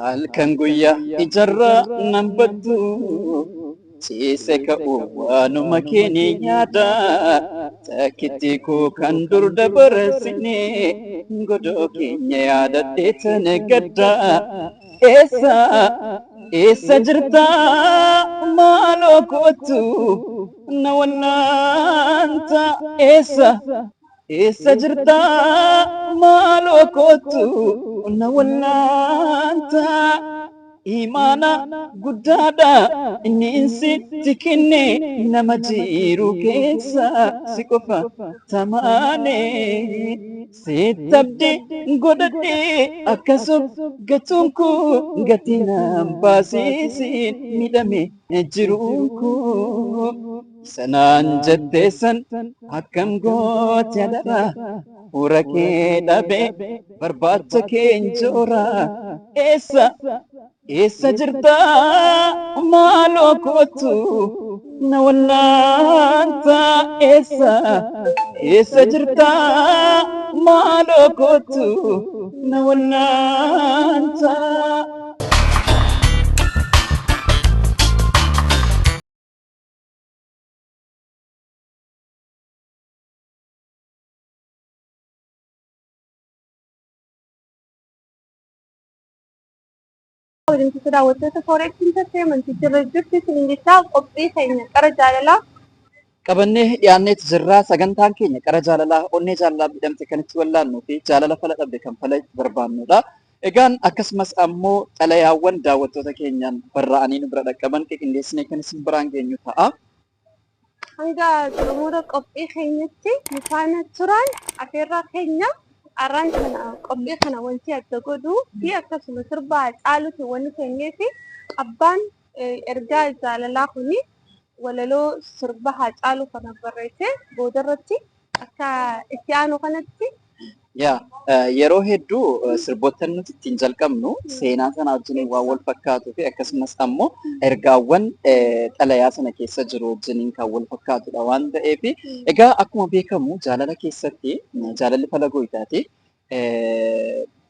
halkan guyyaa ijarraa nan baddu ciise ka'uu waanuma keenya yaada takkitti koo kan dur dabarsine godoo keenya yaadadhee tana gadda eessa eessa jirta maaloo kootu na wallaanta eessa jirta maaloo kootu na wallaanta imaana guddaadha inni sitti kenne nama jiru keessa si qofa tamaane sittabdi godhadhe akkasum gatuun kun gatii nan baasisin midhame jiruun kun sanaan jetteessan akkam goote adara fuula kee dhabe barbaacha keenjoora eessa jirta maaloo kootu na wallaanta eessa jirta maaloo kootu na wallaanta. Wanti daawwattoota Forex Entertainment jirra jirti siningichaa qophii keenya qara jaalalaa qabannee dhiyaanneetu jirraa sagantaan keenya qara jaalalaa onnee jaalalaa jedhamte kan itti wallaannuu fi jaalala fala dhabde kan fala itti barbaannudha. Egaan akkasumas ammoo xalayaawwan daawwattoota keenyaan barraa'anii nu bira dhaqqaban qindeessinee kan isin biraan geenyu ta'a. hanga xumura qophii keenyatti nu faana turan afeerraa keenya arraan kana qophii kana wanti adda godhuu fi akkasuma sirba caaluti wanni keenyee fi abbaan ergaa jaalalaa kuni walaloo sirba haa caalu kana barreesse boodarratti akka itti aanu kanatti yeroo hedduu sirboottan nuti ittiin jalqabnu seenaa sana wajjin waan wal fakkaatuu fi akkasumas ammoo ergaawwan xalayaa sana keessa jiru wajjiniin kan wal fakkaatudha waan ta'eef egaa akkuma beekamu jaalala keessatti jaalalli fala gooytaati.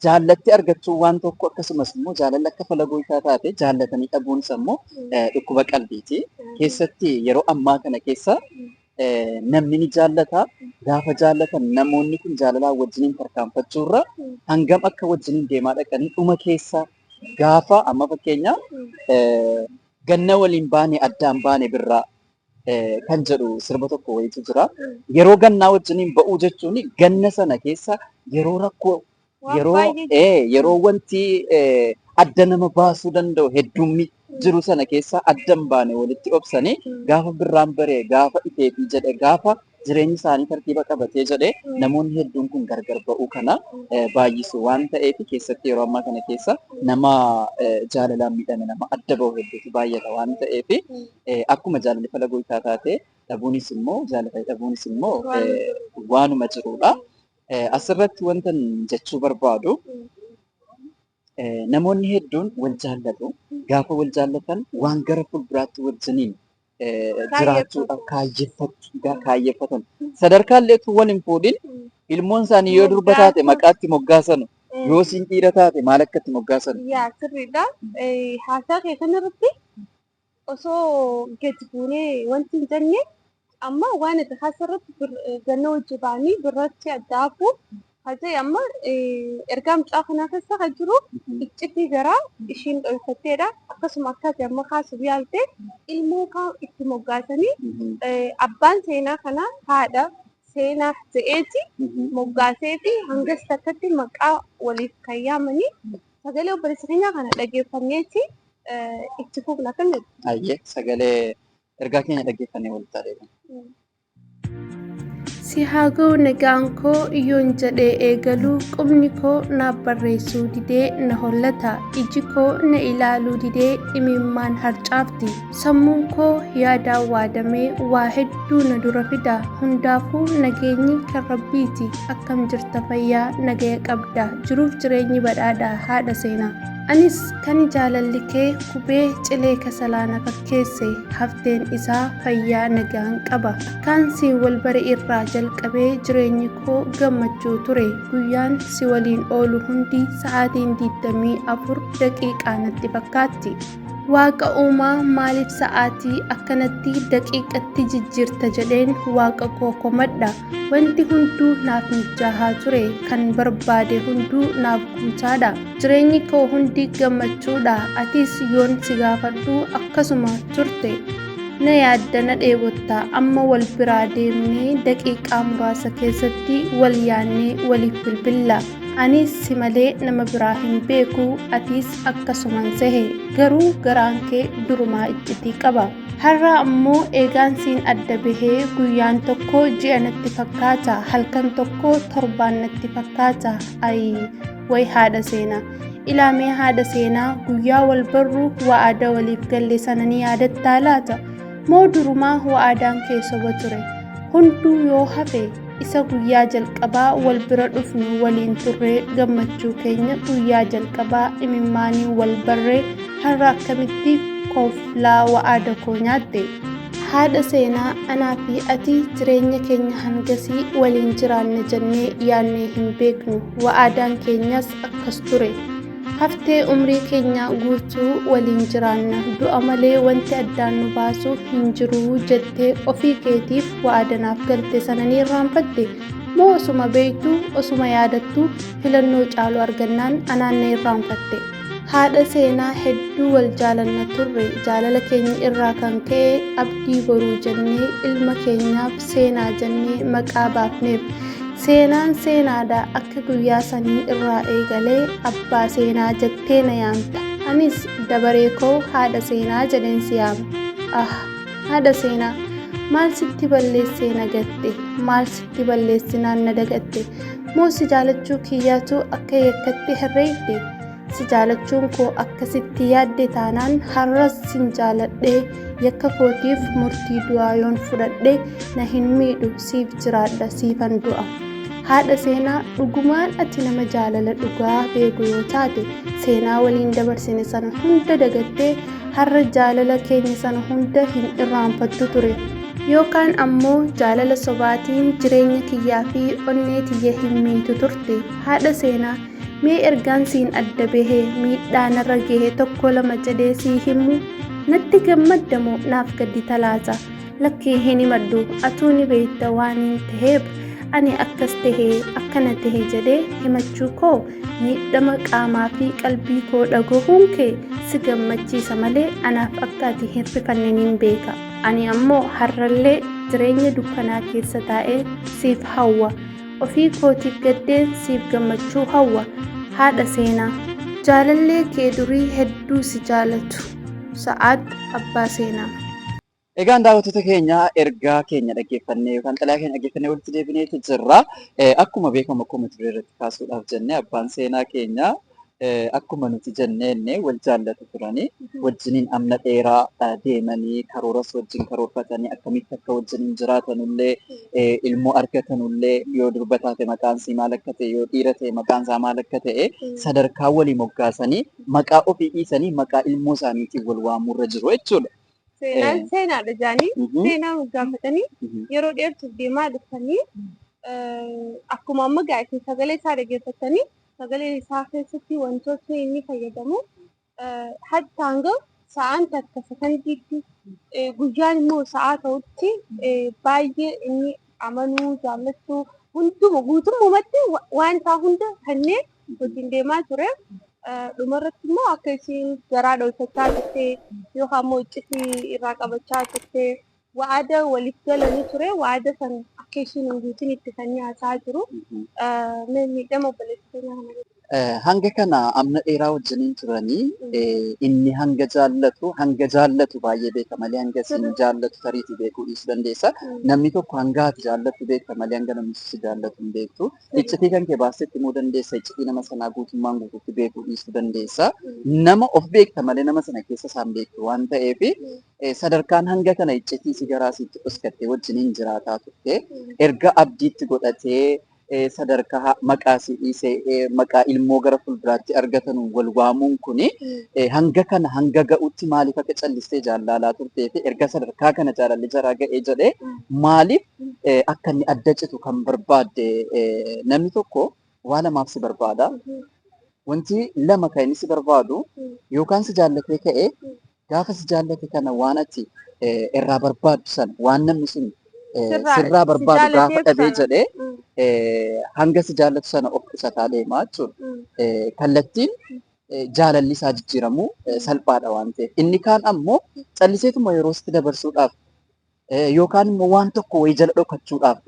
Jaallatti argachuu waan tokko akkasumas immoo jaalalli akka fala gooytaa taate jaallatanii dhabuunis ammoo dhukkuba qalbiiti. Keessatti yeroo ammaa kana keessa namni ni jaallata gaafa jaallatan namoonni kun jaalalaan wajjiniin tarkaanfachuurra hangam akka wajjiniin deemaa dhaqanii dhuma keessa gaafa amma fakkeenya ganna waliin baane addaan baane birraa kan jedhu sirba tokko wayitu jira. Yeroo gannaa wajjiniin ba'uu jechuun ganna sana keessa yeroo rakkoo yeroo wanti adda nama baasuu danda'u heddummi jiru sana keessa addan baane walitti obsanii gaafa birraan baree gaafa ifeetii jedhe gaafa jireenyi isaanii tartiiba qabatee jedhe namoonni hedduun kun gargar ba'uu kana baay'isu waan ta'eef keessatti yeroo ammaa kana keessa nama jaalalaan miidhame nama adda ba'u hedduutu baay'ata waan ta'eef akkuma jaalalli fala gooytaa taate dhabuunis immoo jaalala dhabuunis immoo waanuma jirudha. Asirratti wanta jechuu barbaadu namoonni hedduun wal jaallatu gaafa wal jaallatan waan gara fuulduraatti wajjiniin jiraachuudhaaf kaayyeffatan sadarkaa illeetu wal hin fuudhin ilmoon isaanii yoo durba taate maqaatti moggaasanu yoo siin dhiira taate maal akkatti moggaasanu. Sirriidha. Haasaa kee kanarratti osoo gadi buunee wanti hin jenne amma waan itti haasarratti ganna wajji ba'anii birratti addaafuu hajee amma ergaa mucaa kanaa keessa kan jiru iccitii garaa ishiin dho'ifatteedha. Akkasuma akkasii amma kaasuuf yaaltee ilmoo kaan itti moggaasanii abbaan seenaa kanaa haadha seenaa ta'eeti moggaasee fi hangas takkatti maqaa waliif kan yaamanii sagalee obboleessa keenyaa kana dhageeffanneeti itti fufna kan jedhu. Ayyee sagalee ergaa keenya dhaggeeffannee walitti adeemna. Si haa ga'u nagaan koo yoon jedhee eegaluu qubni koo naaf barreessuu didee na hollata iji koo na ilaaluu didee imimmaan harcaafti sammuun koo yaadaan waadamee waa hedduu na dura fida hundaafuu nageenyi kan rabbiiti akkam jirta fayyaa nagaya qabda jiruuf jireenyi badhaadha haadha seenaa Anis kan jaalalli kee kubee cilee kasalaana fakkeesse hafteen isaa fayyaa nagaan qaba. Kan si wal bare irraa jalqabee jireenyi koo gammachuu ture. Guyyaan si waliin oolu hundi sa'aatiin 24 daqiiqaa natti fakkaatti. Waaqa uumaa maaliif sa'aatii akkanatti daqiiqatti jijjiirta jedheen waaqa koo komadha. Wanti hunduu naaf mijaa'aa ture, kan barbaade hunduu naaf guutaadha. Jireenyi koo hundi gammachuudha. Atis yoon si gaafadhu akkasuma turte. Na yaadda na dheebotta, amma wal biraa deemnee daqiiqaa muraasa keessatti wal yaannee waliif bilbilla. Anis si malee nama biraa hin beeku, atis akkasuman sehe. Garuu garaan kee durumaa iccitii qaba. Har'a ammoo eegaan siin adda bahee guyyaan tokko ji'a natti fakkaata, halkan tokko torbaan natti fakkaata. Way haadha seenaa. Ilaamee haadha seenaa guyyaa wal barru wa'aada waliif galle sana ni yaadattaa laata? Moo durumaa wa'aadaan kee soba ture? Hunduu yoo hafe isa guyyaa jalqabaa wal bira dhufnu waliin turree gammachuu keenya guyyaa jalqabaa imimmaanii wal barree har'a akkamitti kooflaa wa'aada koo nyaatte? Haadha seenaa anaa fi ati jireenya keenya hangasii waliin jiraanna jennee yaannee hin beeknu. Wa'aadaan keenyas akkas ture. Haftee umrii keenya guutuu waliin jiraanna, du'a malee wanti addaan nu baasu hin jiru jettee ofii keetiif wa'aadanaaf galte sana ni irraanfatte. Moo osuma beektuu osuma yaadattuu filannoo caalu argannaan anaan na irraanfatte. Haadha seenaa hedduu wal jaalanna turre, jaalala keenya irraa kan ka'e abdii boruu jennee ilma keenyaaf seenaa jennee maqaa baafneef. Seenaan seenaadha, akka guyyaa sanii irraa eegalee abbaa seenaa jettee na yaamta. Anis dabaree koo haadha seenaa jedheen si yaama. Haadha seenaa, maal sitti balleessee na gatte? Maal sitti balleessinaan na dagatte? Moo si jaalachuu kiyyaatu akka yakkatti herreegde? Si jaalachuun koo akkasitti yaadde taanaan har'as sin jaaladhee yakka kootiif murtii du'aa yoon fudhadhe na hin miidhu, siif jiraadha, siifan du'a. Haadha seenaa, dhugumaan ati nama jaalala dhugaa beeku yoo taate seenaa waliin dabarsine sana hunda dagattee har'a jaalala keenya sana hunda hin irraanfattu ture. Yookaan ammoo jaalala sobaatiin jireenya kiyyaa fi onnee tiyya hin miitu turte. Haadha seenaa, mee ergaan siin adda bahee miidhaa narra gahee tokko lama jedhee sii himu? Natti gammaddamoo naaf gaddi talaata? Lakkee hin himadhu, atuu ni beekta waan hin taheef ani akkas tahee akkana tahee jedhee himachuu koo miidhama qaamaa fi qalbii koo dhagahuun kee si gammachiisa malee anaaf akka ati hin rifanne niin beeka. Ani ammoo har'allee jireenya dukkanaa keessa taa'ee siif hawwa, ofii kootiif gaddee siif gammachuu hawwa. Haadha seenaa, jaalallee kee durii hedduu si jaalatu. Sa'aad Abbaa Seenaa. Egaan daawwattoota keenya ergaa keenya dhaggeeffannee yookaan xalayaa keenya dhaggeeffannee walitti deebineeti jirra. Akkuma beekamu akkuma ture irratti kaasuudhaaf jennee abbaan seenaa keenya akkuma nuti jennee wal jaallatu turanii wajjiniin amna dheeraa deemanii karooras wajjin karoorfatanii akkamitti akka wajjiniin jiraatanullee ilmoo argatanullee yoo durba taate maqaan isii maal akka ta'e yoo dhiira ta'e maqaan isaa maal akka ta'e sadarkaa walii moggaasanii maqaa ofii dhiisanii maqaa ilmoo isaaniitiin wal waamurra jiru jechuudha. Seenaan seenaadha jaanii seenaa gaafatanii yeroo dheertuuf deemaa dhuftanii akkuma amma gaa'etiin sagalee isaa dhaggeeffatanii sagalee isaa keessatti wantootni inni fayyadamu hatta hanga sa'aan takka sekandiitti guyyaan immoo sa'aa ta'utti baay'ee inni amanuu jaallachuu hunduma guutummaatti waan isaa hunda kanneen wajjin deemaa ture. Dhumarratti immoo akka isiin garaa dhoofachaa turte yookaan immoo iccitii irraa qabachaa turte wa'aada waliif galanii ture. Wa'aada san akka isiin hin guutin itti kan nyaataa jiru. Miidhama obboleessa hanga kana amna dheeraa wajjiniin turanii inni hanga jaallatu baay'ee beeka malee hanga isin jaallatu tariitii beekuu dhiisuu dandeessa. Namni tokko hanga ati jaallatu beekta malee hanga namni si jaallatu hin beektu. Iccitii kan kee baasetti himuu dandeessa. Iccitii nama sanaa guutummaan guutuutti beekuu dhiisuu dandeessa. Nama of beekta malee nama sana keessa isaan beektu waan ta'eef sadarkaan hanga kana iccitii si garaa sitti dhuskattee wajjiniin jiraataa turte erga abdiitti godhatee sadarkaa maqaa si'isee maqaa ilmoo gara fuulduraatti argatan wal waamuun kuni hanga kana hanga ga'utti maaliif akka callistee jaallalaa turtee fi erga sadarkaa kana jaalalli jaraa ga'ee jedhee maaliif akka inni adda citu kan barbaadde namni tokko waa lamaaf si barbaada. Wanti lama kan inni si barbaadu yookaan si jaallatee ka'ee gaafa si jaallate kana waan ati irraa barbaadu sana waan namni sun sirraa barbaadu gaafa dhabee jedhee hanga si jaallatu sana of qusataa deemaa jechuudha. Kallattiin jaalalli isaa jijjiiramuu salphaadha waan ta'eef. Inni kaan ammoo calliseetuma yeroo sitti dabarsuudhaaf yookaan immoo waan tokko wayii jala dhokachuudhaaf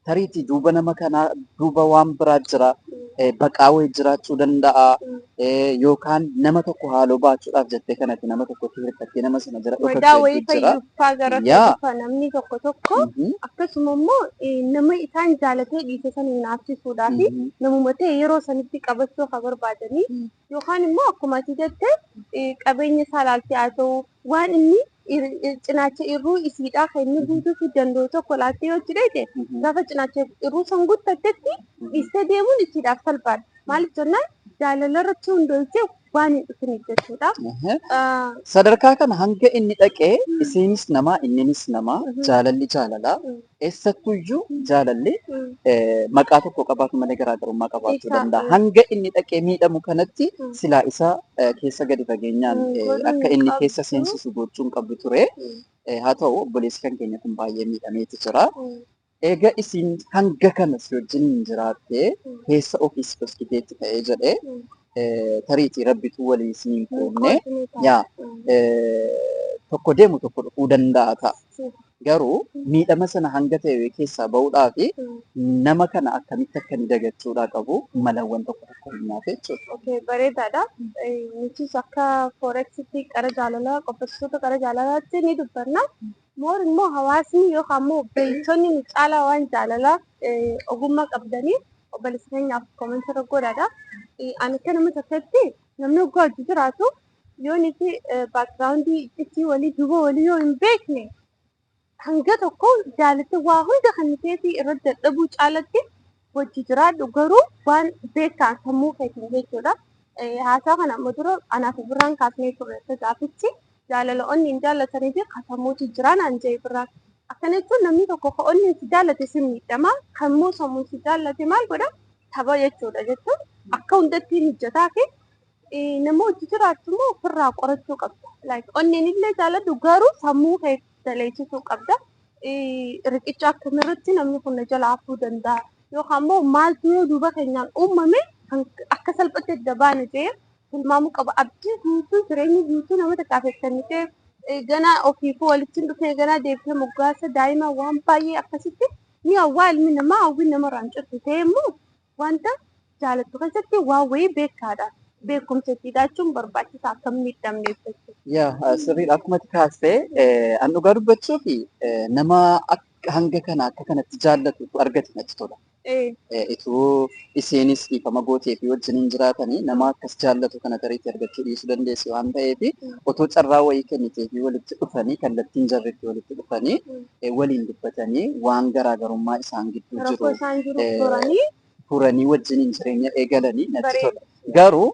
tariitii duuba nama kanaa duuba waan biraa jira. Baqaa wayii jiraachuu danda'a yookaan nama tokko haaloo baachuudhaaf jettee kanatti nama tokkotti hirkattee nama sana jira dhokachuu jira. Namni tokko akkasuma immoo nama isaan jaalatee dhiise sana hinaafsisuudhaa fi namuma ta'e yeroo sanitti qabachuu kan barbaadanii yookaan immoo akkuma ati jettee qabeenya isaa ilaaltee haa ta'u waan inni cinaacha irruu isiidhaa kan inni guutuu danda'u tokko laattee yoo jedhee gaafa cinaacha irruu san guuttatetti dhiistee deemuun isiidhaaf salphaadha. Maaliif jennaan jaalala irratti hundoofnee waan hin dhufin jechuudha. Sadarkaa kana hanga inni dhaqee isiinis namaa inninis namaa jaalalli jaalalaa eessattuyyuu jaalalli maqaa tokko qabaatu malee garaagarummaa qabaachuu danda'a. Hanga inni dhaqee miidhamu kanatti silaa isa keessa gadi fageenyaan akka inni keessa seensisu gochuun qabdu ture. Haa ta'u obboleessi kan keenya kun baay'ee miidhameeti jira. Egaa isiin hanga kanas wajjin jiraattee keessa ofiis hoskiteetti ta'ee jedhee tariitii rabbitu walii isiniin koomne yaa tokko deemu tokko dhufuu danda'a ta'a. Garuu miidhama sana hanga ta'e keessaa bahuudhaa fi nama kana akkamitti akka inni dagachuudhaa qabu malawwan tokko tokko himnaaf jechuudha. Bareedaadha. Nutis akka fooreksitti qara jaalalaa qopheessitoota qara jaalalaatti ni dubbanna. Moor immoo hawaasni yookaan immoo beektonni nu caalaa waan jaalalaa ogummaa qabdanii obboleessa keenyaaf koomentii irra godhaadha. Ani akka nama tokkotti namni oggaa hojii jiraatu yoo nuti baakgiraawundii itti walii duuba walii yoo hin beekne hanga tokko jaalatte waa hunda kan nuti irratti dadhabuu caalatti hojii jiraadhu garuu waan beekaan sammuu keetiin jechuudha. Haasaa kana amma dura anaaf birraan kaasnee turre gaafichi jaalala onni hin jaallatanii fi kasamuutu jiraan an jee birraan. Akkana jechuun namni tokko kan onni si jaallate si miidhama kan immoo sammuu si jaallate maal godha tapha jechuudha jechuun akka hundatti mijataa fi nama hojii jiraatu immoo ofirraa qorachuu qabda. Onneen illee jaalladhu garuu sammuu kee daleessisuu qabda. Riqicha akkamirratti namni kun jala hafuu danda'a yookaan immoo maaltu yoo duuba keenyaan uumame akka salphatti adda baane ta'e tilmaamuu qaba. Abdii guutuu jireenyi guutuu nama xiqqaafettanii ta'e gana ofiifuu walitti dhufee gana deebitee moggaasa daa'ima waan baay'ee akkasitti ni hawwaa ilmi namaa hawwi namarraan cirtu ta'e immoo wanta jaalattu keessatti waa wayii beekaadha. Beekumsa itti hidhachuun barbaachisaa akka miidhamneef jechuudha. Yaa sirriidha akkuma kaastee an dhugaa dubbachuu fi nama hanga kana akka kanatti jaallatu argate natti tola. Ituu isheenis dhiifama gootee fi wajjiniin jiraatanii nama akkas jaallatu kana tariitti argachuu dhiisuu dandeessi waan ta'eef otoo carraa wayii kennitee fi walitti dhufanii kallattiin jarritti walitti dhufanii waliin dubbatanii waan garaagarummaa isaan gidduu jiru furanii wajjiniin jireenya eegalanii natti tola. Garuu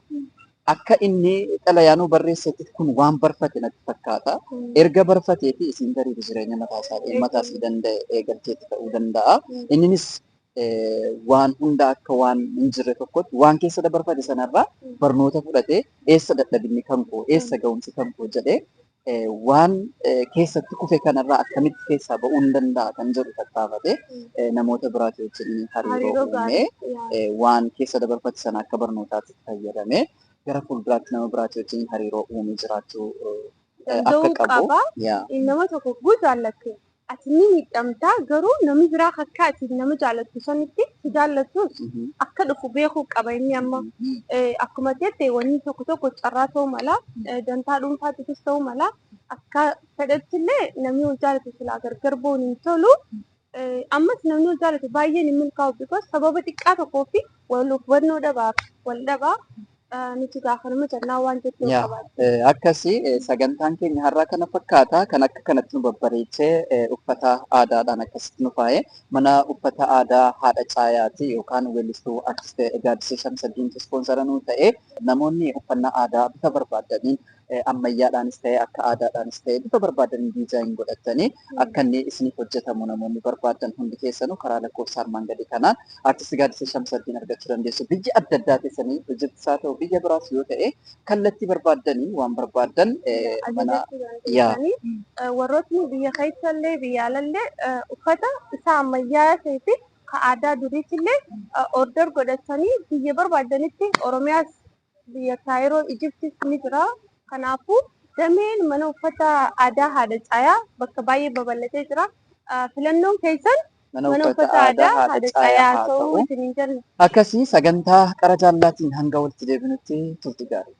akka inni xalayaanuu barreessetti kun waan barfate natti fakkaata. Erga barfatee fi isiin tarii jireenya mataa isii danda'e eegalteetti ta'uu danda'a. Innis waan hunda akka waan hin jirre tokkotti waan keessa dabarfate sanarraa barnoota fudhatee eessa dadhabinni kan koo eessa ga'umsi kan koo jedhee waan keessatti kufe kanarraa akkamitti keessaa ba'uu hin danda'a kan jedhu tattaafatee namoota biraati wajjin hariiroo uumee waan keessa dabarfate sana akka barnootaatti fayyadamee gara fuulduraatti nama biraati wajjin hariiroo uumee jiraachuu akka qabu. Nama tokko guutuu jaallatte ati ni miidhamtaa garuu namni biraa akka ati nama jaallattu sanitti si jaallattus akka dhufu beekuu qaba inni amma akkuma jettee wanni tokko carraa ta'uu mala dantaa dhuunfaattis ta'uu mala akka fedhetti illee namni wal jaallatu silaa gargar ba'uun hin tolu. Ammas namni wal jaallatu baay'een hin milkaa'u because sababa xiqqaa tokkoo fi wal hubannoo dhabaaf wal dhabaa nuti gaafa nama jannaa waan jettee Yaa qabaatti. akkasii sagantaan keenya har'aa kana fakkaata. Kan akka kanatti nu babbareechee uffata aadaadhaan akkasitti nu faayee mana uffata aadaa haadha caayaati yookaan weellistuu artist Gaaddisee Shamsaddiintu ispoonsara nuu ta'ee namoonni uffannaa aadaa bifa barbaadaniin ammayyaadhaanis ta'ee akka aadaadhaanis ta'ee bifa barbaadaniin diizaayin godhatanii akka inni isiniif hojjetamu namoonni barbaadan hundi keessanuu karaa lakkoofsa armaan gadii kanaan artist Gaaddisee Shamsaddiin argachuu dandeessu. Biyya adda addaa keessanii Ijiptis haa ta'u biyya biraas yoo ta'e kallattii barbaadanii waan barbaadan mana yaa Warrootni biyya keessallee biyya alallee uffata isaa ammayyaa ta'ee fi kan aadaa duriitillee order godhatanii biyya barbaadanitti Oromiyaas biyya Kaayiroo Ijiptis ni jira. Kanaafuu dameen mana uffata aadaa haadha caayaa bakka baay'ee babal'atee jira. Filannoon keessan mana uffata aadaa haadha caayaa ta'uu isin hin jenne. akkasii sagantaa qara jaallaatiin hanga walitti deebinutti turtii gaarii.